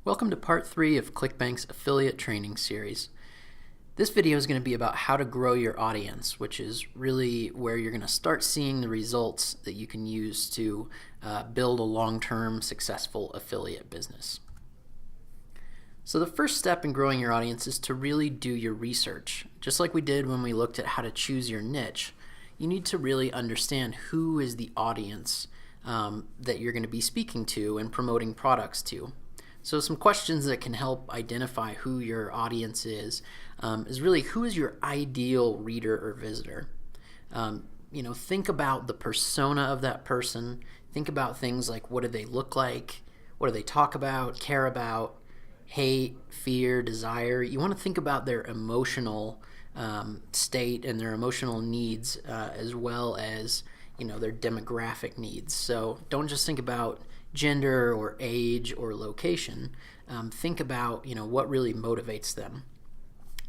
Welcome to part 3 of ClickBank's affiliate training series. This video is going to be about how to grow your audience, which is really where you're going to start seeing the results that you can use to build a long-term successful affiliate business. So the first step in growing your audience is to really do your research. Just like we did when we looked at how to choose your niche, you need to really understand who is the audience that you're going to be speaking to and promoting products to. So some questions that can help identify who your audience is really who is your ideal reader or visitor. Think about the persona of that person. Think about things like what do they look like, what do they talk about, care about, hate, fear, desire. You want to think about their emotional state and their emotional needs as well as their demographic needs. So don't just think about gender or age or location. Think about what really motivates them.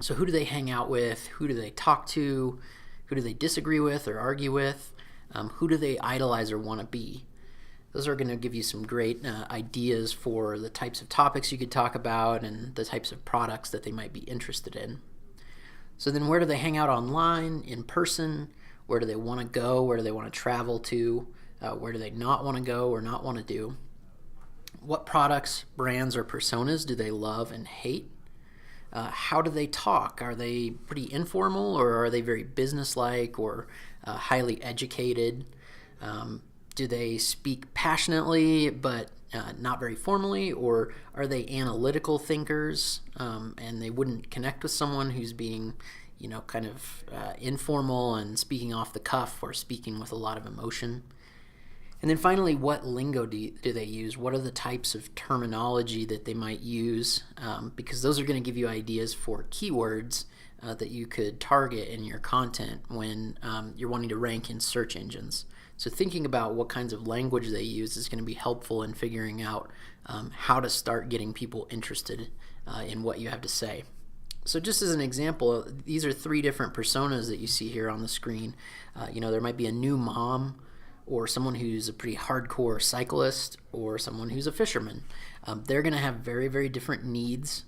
So who do they hang out with? Who do they talk to? Who do they disagree with or argue with? Who do they idolize or want to be? Those are going to give you some great ideas for the types of topics you could talk about and the types of products that they might be interested in. So then where do they hang out online, in person? Where do they want to go? Where do they want to travel to? Where do they not want to go or not want to do? What products, brands, or personas do they love and hate? How do they talk? Are they pretty informal, or are they very businesslike or highly educated? Do they speak passionately but not very formally, or are they analytical thinkers and they wouldn't connect with someone who's being informal and speaking off the cuff or speaking with a lot of emotion? And then finally, what lingo do they use? What are the types of terminology that they might use? Because those are going to give you ideas for keywords that you could target in your content when you're wanting to rank in search engines. So thinking about what kinds of language they use is going to be helpful in figuring out how to start getting people interested in what you have to say. So just as an example, these are 3 different personas that you see here on the screen. There might be a new mom, or someone who's a pretty hardcore cyclist, or someone who's a fisherman. They're going to have very, very different needs.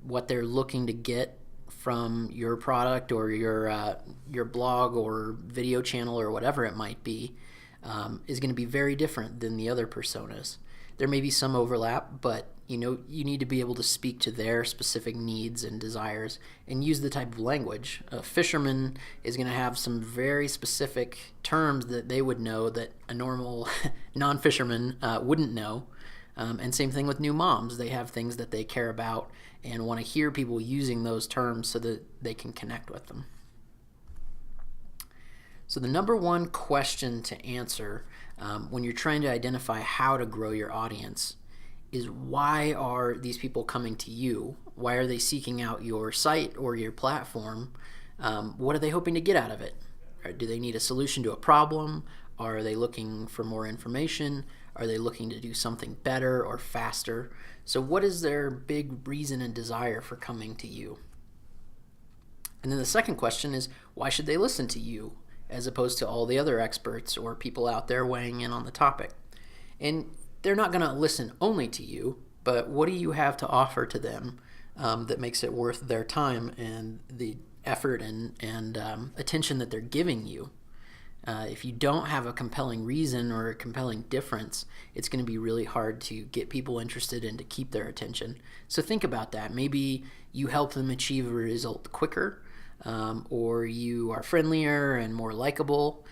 What they're looking to get from your product or your blog or video channel or whatever it might be is going to be very different than the other personas. There may be some overlap, but you need to be able to speak to their specific needs and desires and use the type of language. A fisherman is going to have some very specific terms that they would know that a normal non-fisherman wouldn't know. And same thing with new moms. They have things that they care about and want to hear people using those terms so that they can connect with them. So the number one question to answer when you're trying to identify how to grow your audience is, why are these people coming to you? Why are they seeking out your site or your platform? What are they hoping to get out of it? Or do they need a solution to a problem? Are they looking for more information? Are they looking to do something better or faster? So what is their big reason and desire for coming to you? And then the second question is, why should they listen to you as opposed to all the other experts or people out there weighing in on the topic? And they're not going to listen only to you, but what do you have to offer to them that makes it worth their time and the effort and attention that they're giving you? If you don't have a compelling reason or a compelling difference, it's going to be really hard to get people interested and to keep their attention. So think about that. Maybe you help them achieve a result quicker, or you are friendlier and more likable,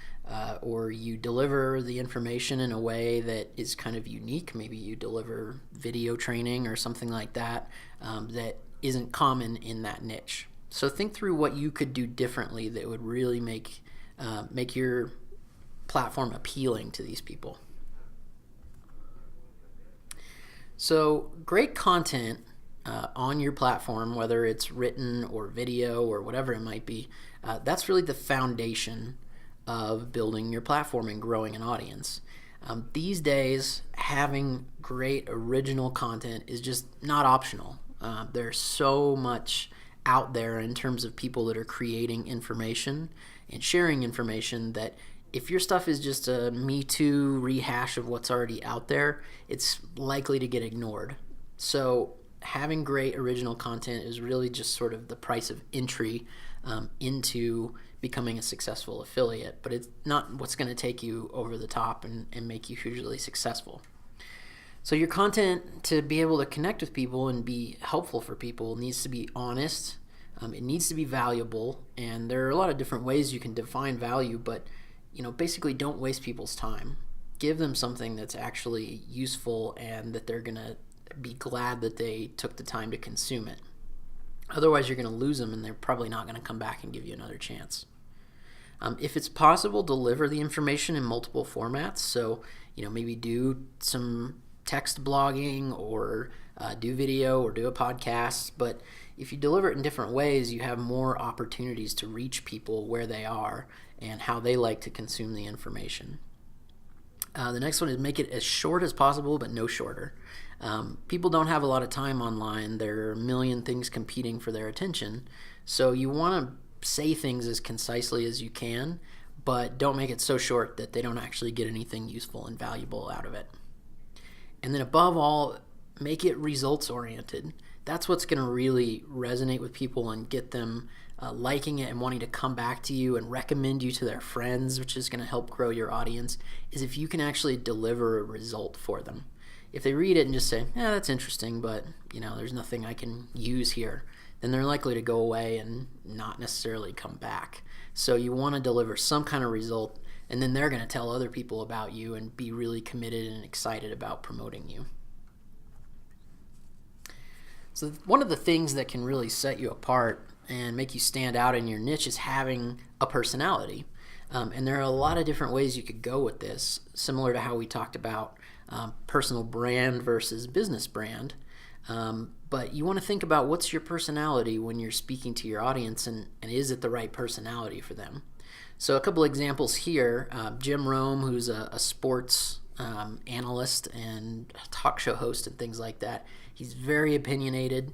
or you deliver the information in a way that is kind of unique. Maybe you deliver video training or something like that that isn't common in that niche. So think through what you could do differently that would really make your platform appealing to these people. So great content on your platform, whether it's written or video or whatever it might be, that's really the foundation of building your platform and growing an audience. These days, having great original content is just not optional. There's so much out there in terms of people that are creating information and sharing information that if your stuff is just a Me Too rehash of what's already out there, it's likely to get ignored. So having great original content is really just sort of the price of entry into becoming a successful affiliate, but it's not what's going to take you over the top and make you hugely successful. So your content, to be able to connect with people and be helpful for people, needs to be honest. It needs to be valuable, and there are a lot of different ways you can define value, but basically don't waste people's time. Give them something that's actually useful and that they're going to be glad that they took the time to consume it. Otherwise, you're going to lose them, and they're probably not going to come back and give you another chance. If it's possible, deliver the information in multiple formats. So, maybe do some text blogging or do video or do a podcast. But if you deliver it in different ways, you have more opportunities to reach people where they are and how they like to consume the information. The next one is make it as short as possible, but no shorter. People don't have a lot of time online. There are a million things competing for their attention. So you want to say things as concisely as you can, but don't make it so short that they don't actually get anything useful and valuable out of it. And then above all, make it results oriented. That's what's going to really resonate with people and get them liking it and wanting to come back to you and recommend you to their friends, which is going to help grow your audience, is if you can actually deliver a result for them. If they read it and just say, yeah, that's interesting, but there's nothing I can use here, then they're likely to go away and not necessarily come back. So you want to deliver some kind of result, and then they're going to tell other people about you and be really committed and excited about promoting you. So one of the things that can really set you apart and make you stand out in your niche is having a personality. And there are a lot of different ways you could go with this, similar to how we talked about personal brand versus business brand. But you want to think about what's your personality when you're speaking to your audience, and is it the right personality for them? So a couple examples here. Jim Rome, who's a sports analyst and talk show host and things like that. He's very opinionated.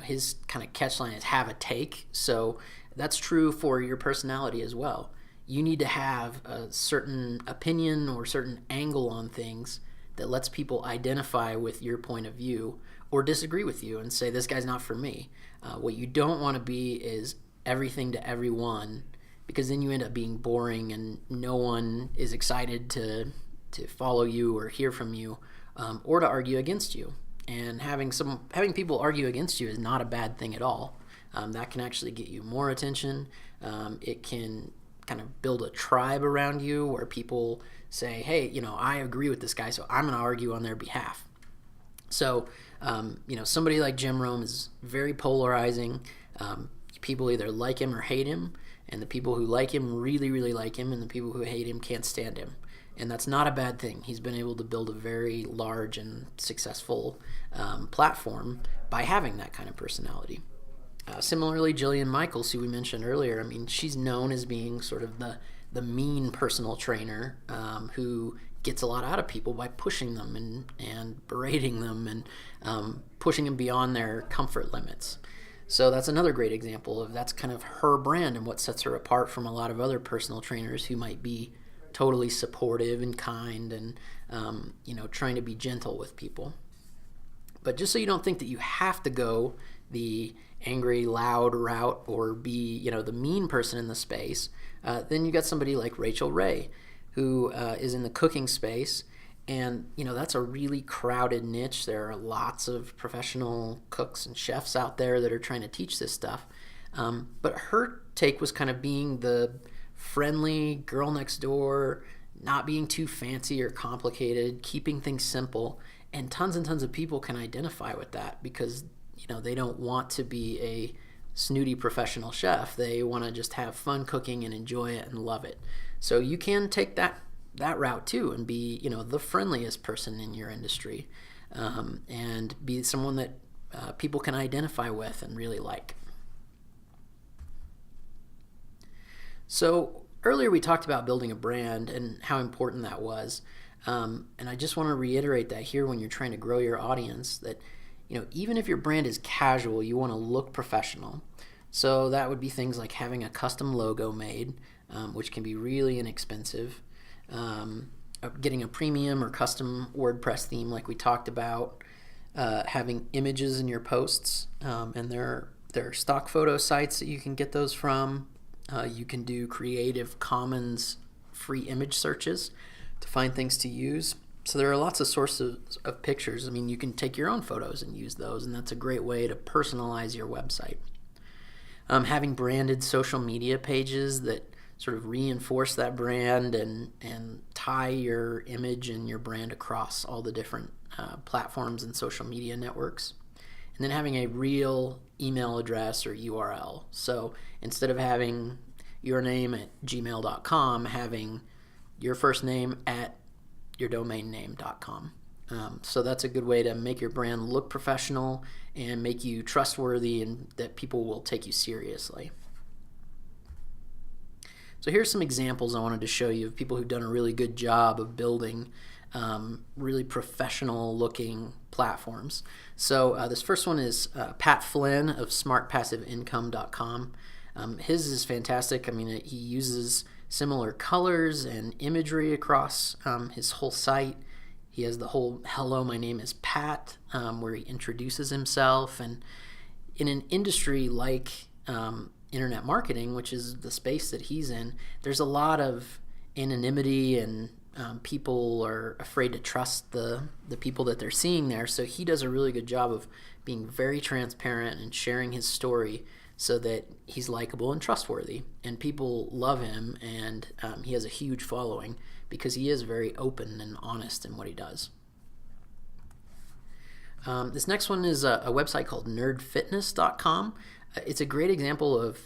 His kind of catchline is have a take. So that's true for your personality as well. You need to have a certain opinion or certain angle on things that lets people identify with your point of view or disagree with you and say, this guy's not for me. What you don't want to be is everything to everyone, because then you end up being boring and no one is excited to follow you or hear from you or to argue against you. And having people argue against you is not a bad thing at all. That can actually get you more attention. It can kind of build a tribe around you where people say, hey, I agree with this guy, so I'm going to argue on their behalf. So, somebody like Jim Rome is very polarizing. People either like him or hate him, and the people who like him really, really like him, and the people who hate him can't stand him. And that's not a bad thing. He's been able to build a very large and successful platform by having that kind of personality. Similarly, Jillian Michaels, who we mentioned earlier, she's known as being sort of the mean personal trainer who gets a lot out of people by pushing them and berating them and pushing them beyond their comfort limits. So that's another great example of that's kind of her brand and what sets her apart from a lot of other personal trainers who might be totally supportive and kind and trying to be gentle with people. But just so you don't think that you have to go the angry, loud route or be the mean person in the space, then you got somebody like Rachel Ray, who is in the cooking space, and that's a really crowded niche. There are lots of professional cooks and chefs out there that are trying to teach this stuff, but her take was kind of being the friendly girl next door, not being too fancy or complicated, keeping things simple, and tons of people can identify with that because they don't want to be a snooty professional chef. They want to just have fun cooking and enjoy it and love it. So you can take that route too and be the friendliest person in your industry and be someone that people can identify with and really like. So earlier we talked about building a brand and how important that was. And I just want to reiterate that here when you're trying to grow your audience, that even if your brand is casual, you want to look professional. So that would be things like having a custom logo made, which can be really inexpensive, getting a premium or custom WordPress theme like we talked about, having images in your posts, and there are stock photo sites that you can get those from. You can do Creative Commons free image searches to find things to use. So there are lots of sources of pictures. I mean, you can take your own photos and use those, and that's a great way to personalize your website. Having branded social media pages that sort of reinforce that brand and tie your image and your brand across all the different platforms and social media networks. And then having a real email address or URL. So instead of having your name at gmail.com, having your first name at yourdomainname.com. So that's a good way to make your brand look professional and make you trustworthy and that people will take you seriously. So here's some examples I wanted to show you of people who've done a really good job of building really professional looking platforms. So this first one is Pat Flynn of smartpassiveincome.com. His is fantastic. I mean, he uses similar colors and imagery across his whole site. He has the whole "Hello, my name is Pat," where he introduces himself. And in an industry like internet marketing, which is the space that he's in, there's a lot of anonymity and people are afraid to trust the people that they're seeing there. So he does a really good job of being very transparent and sharing his story so that he's likable and trustworthy. And people love him, and he has a huge following because he is very open and honest in what he does. This next one is a website called nerdfitness.com. It's a great example of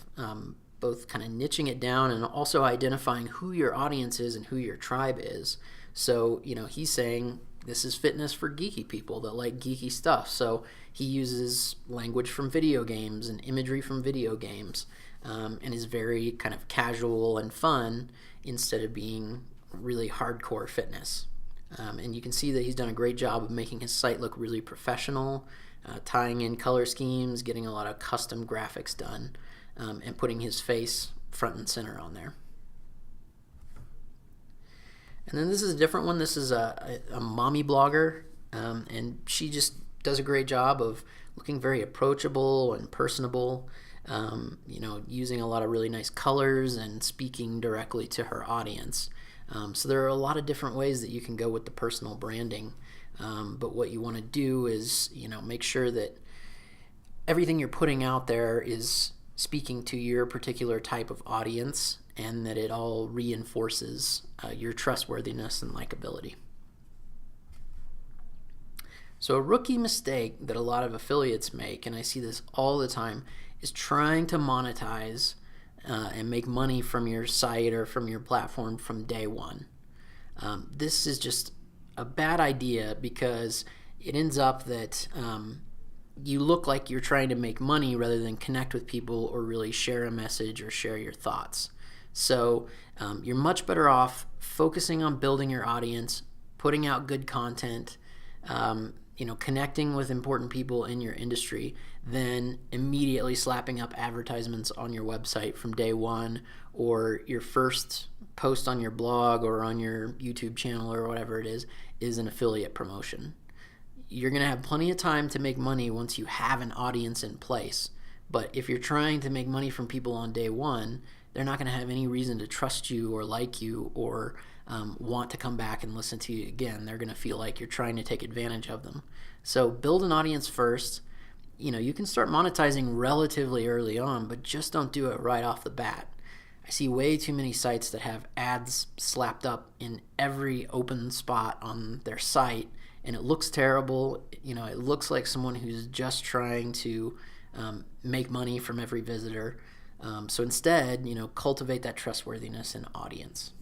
both kind of niching it down and also identifying who your audience is and who your tribe is. So, he's saying this is fitness for geeky people that like geeky stuff. So he uses language from video games and imagery from video games, and is very kind of casual and fun instead of being really hardcore fitness. And you can see that he's done a great job of making his site look really professional, tying in color schemes, getting a lot of custom graphics done, and putting his face front and center on there. And then this is a different one. This is a mommy blogger, and she just does a great job of looking very approachable and personable, using a lot of really nice colors and speaking directly to her audience. So there are a lot of different ways that you can go with the personal branding, but what you want to do is make sure that everything you're putting out there is speaking to your particular type of audience and that it all reinforces your trustworthiness and likability. So a rookie mistake that a lot of affiliates make, and I see this all the time, is trying to monetize and make money from your site or from your platform from day one. This is just a bad idea because it ends up that you look like you're trying to make money rather than connect with people or really share a message or share your thoughts. So you're much better off focusing on building your audience, putting out good content, connecting with important people in your industry, than immediately slapping up advertisements on your website from day one, or your first post on your blog or on your YouTube channel or whatever it is an affiliate promotion. You're going to have plenty of time to make money once you have an audience in place. But if you're trying to make money from people on day one, they're not going to have any reason to trust you or like you or want to come back and listen to you again. They're going to feel like you're trying to take advantage of them. So build an audience first. You can start monetizing relatively early on, but just don't do it right off the bat. I see way too many sites that have ads slapped up in every open spot on their site, and it looks terrible. It looks like someone who's just trying to make money from every visitor. So instead, cultivate that trustworthiness and audience.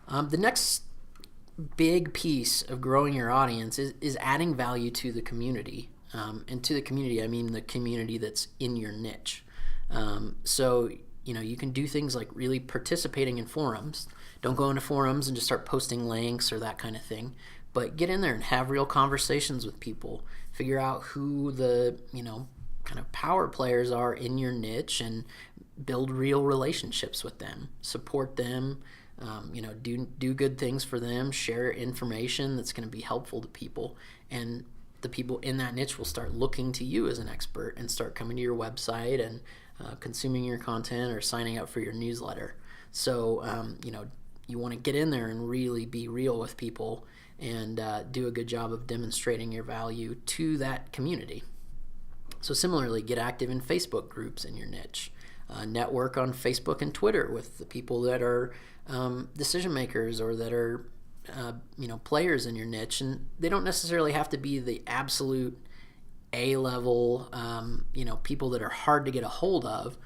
The next big piece of growing your audience is adding value to the community. And to the community, I mean the community that's in your niche. So you can do things like really participating in forums. Don't go into forums and just start posting links or that kind of thing, but get in there and have real conversations with people. Figure out who the kind of power players are in your niche and build real relationships with them. Support them. Do good things for them, share information that's going to be helpful to people, and the people in that niche will start looking to you as an expert and start coming to your website and consuming your content or signing up for your newsletter. So you want to get in there and really be real with people and do a good job of demonstrating your value to that community. So similarly, get active in Facebook groups in your niche. Network on Facebook and Twitter with the people that are decision makers or that are players in your niche, and they don't necessarily have to be the absolute A-level people that are hard to get a hold of.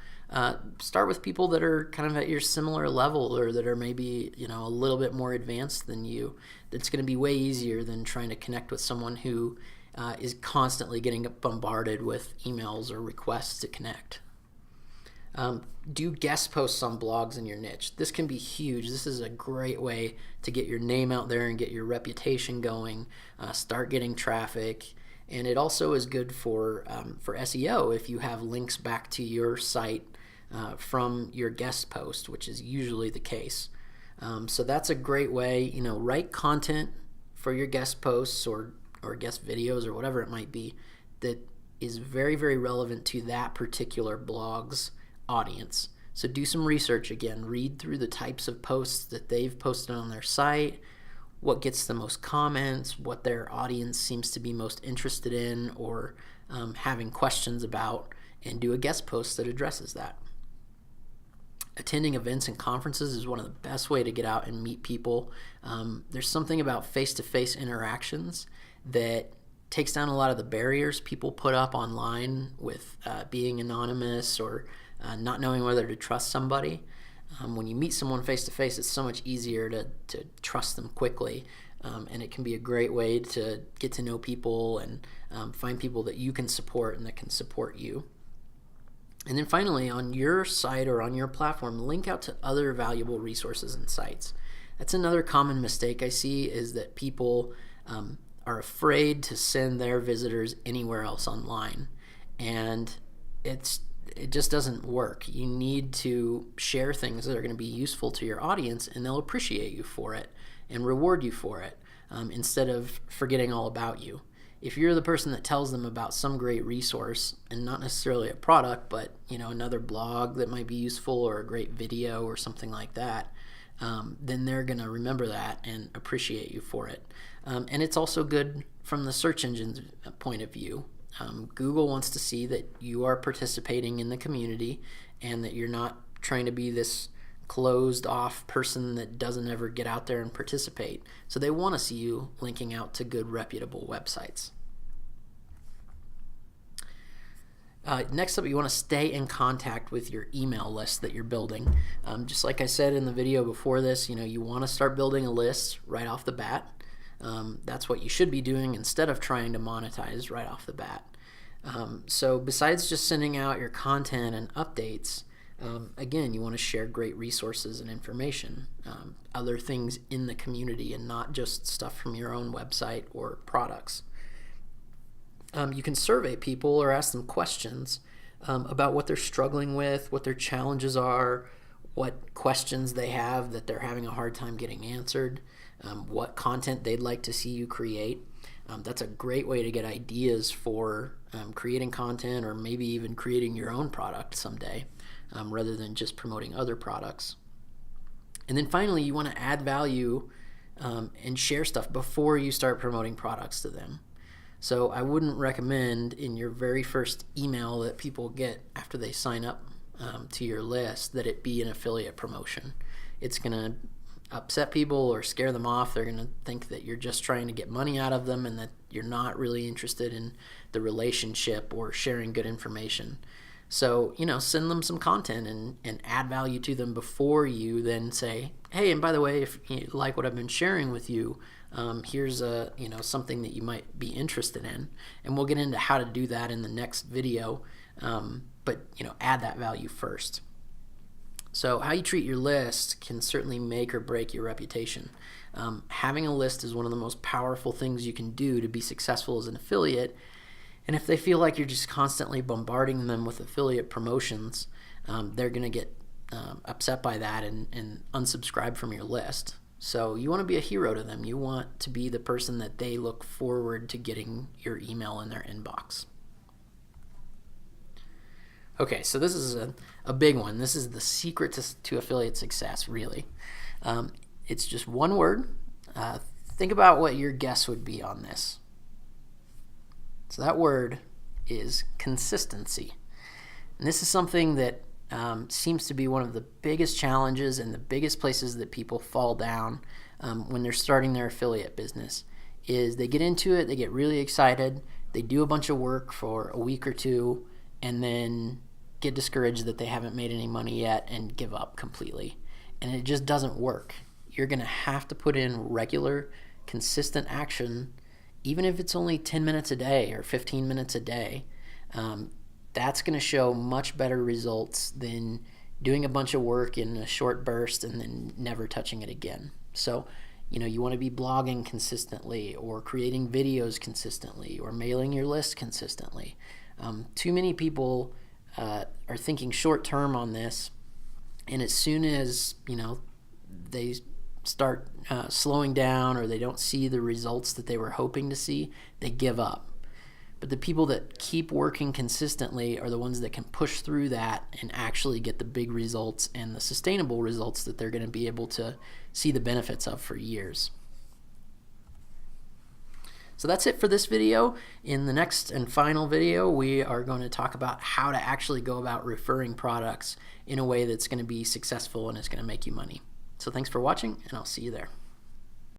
Start with people that are kind of at your similar level or that are maybe a little bit more advanced than you. That's going to be way easier than trying to connect with someone who is constantly getting bombarded with emails or requests to connect. Do guest posts on blogs in your niche. This can be huge. This is a great way to get your name out there and get your reputation going, start getting traffic. And it also is good for SEO if you have links back to your site from your guest post, which is usually the case. So that's a great way. Write content for your guest posts or guest videos or whatever it might be that is very, very relevant to that particular blog's audience. So do some research again. Read through the types of posts that they've posted on their site, what gets the most comments, what their audience seems to be most interested in or having questions about, and do a guest post that addresses that. Attending events and conferences is one of the best way to get out and meet people. There's something about face-to-face interactions that takes down a lot of the barriers people put up online with being anonymous or not knowing whether to trust somebody. When you meet someone face-to-face, it's so much easier to trust them quickly, and it can be a great way to get to know people and find people that you can support and that can support you. And then finally, on your site or on your platform, link out to other valuable resources and sites. That's another common mistake I see, is that people are afraid to send their visitors anywhere else online, and it just doesn't work. You need to share things that are going to be useful to your audience, and they'll appreciate you for it and reward you for it instead of forgetting all about you. If you're the person that tells them about some great resource, and not necessarily a product, but another blog that might be useful or a great video or something like that, then they're going to remember that and appreciate you for it. And it's also good from the search engine's point of view. Google wants to see that you are participating in the community and that you're not trying to be this closed off person that doesn't ever get out there and participate. So they want to see you linking out to good, reputable websites. Next up, you want to stay in contact with your email list that you're building. Just like I said in the video before this, you want to start building a list right off the bat. That's what you should be doing instead of trying to monetize right off the bat. So besides just sending out your content and updates, again, you want to share great resources and information, other things in the community and not just stuff from your own website or products. You can survey people or ask them questions about what they're struggling with, what their challenges are, what questions they have that they're having a hard time getting answered, what content they'd like to see you create. That's a great way to get ideas for creating content or maybe even creating your own product someday, rather than just promoting other products. And then finally, you want to add value and share stuff before you start promoting products to them. So I wouldn't recommend in your very first email that people get after they sign up to your list that it be an affiliate promotion. It's going to upset people or scare them off. They're going to think that you're just trying to get money out of them and that you're not really interested in the relationship or sharing good information. So, send them some content and add value to them before you then say, hey, and by the way, if you like what I've been sharing with you, here's something that you might be interested in. And we'll get into how to do that in the next video, but add that value first. So how you treat your list can certainly make or break your reputation. Having a list is one of the most powerful things you can do to be successful as an affiliate. And if they feel like you're just constantly bombarding them with affiliate promotions, they're going to get upset by that and unsubscribe from your list. So you want to be a hero to them. You want to be the person that they look forward to getting your email in their inbox. Okay, so this is a big one. This is the secret to affiliate success, really. It's just one word. Think about what your guess would be on this. So that word is consistency. And this is something that seems to be one of the biggest challenges and the biggest places that people fall down when they're starting their affiliate business. Is they get into it, they get really excited, they do a bunch of work for a week or two, and then get discouraged that they haven't made any money yet and give up completely. And it just doesn't work. You're going to have to put in regular, consistent action, even if it's only 10 minutes a day or 15 minutes a day. That's going to show much better results than doing a bunch of work in a short burst and then never touching it again. So, you want to be blogging consistently or creating videos consistently or mailing your list consistently. Too many people are thinking short term on this, and as soon as they start slowing down or they don't see the results that they were hoping to see, they give up. But the people that keep working consistently are the ones that can push through that and actually get the big results and the sustainable results that they're going to be able to see the benefits of for years. So that's it for this video. In the next and final video, we are going to talk about how to actually go about referring products in a way that's going to be successful and is going to make you money. So thanks for watching, and I'll see you there.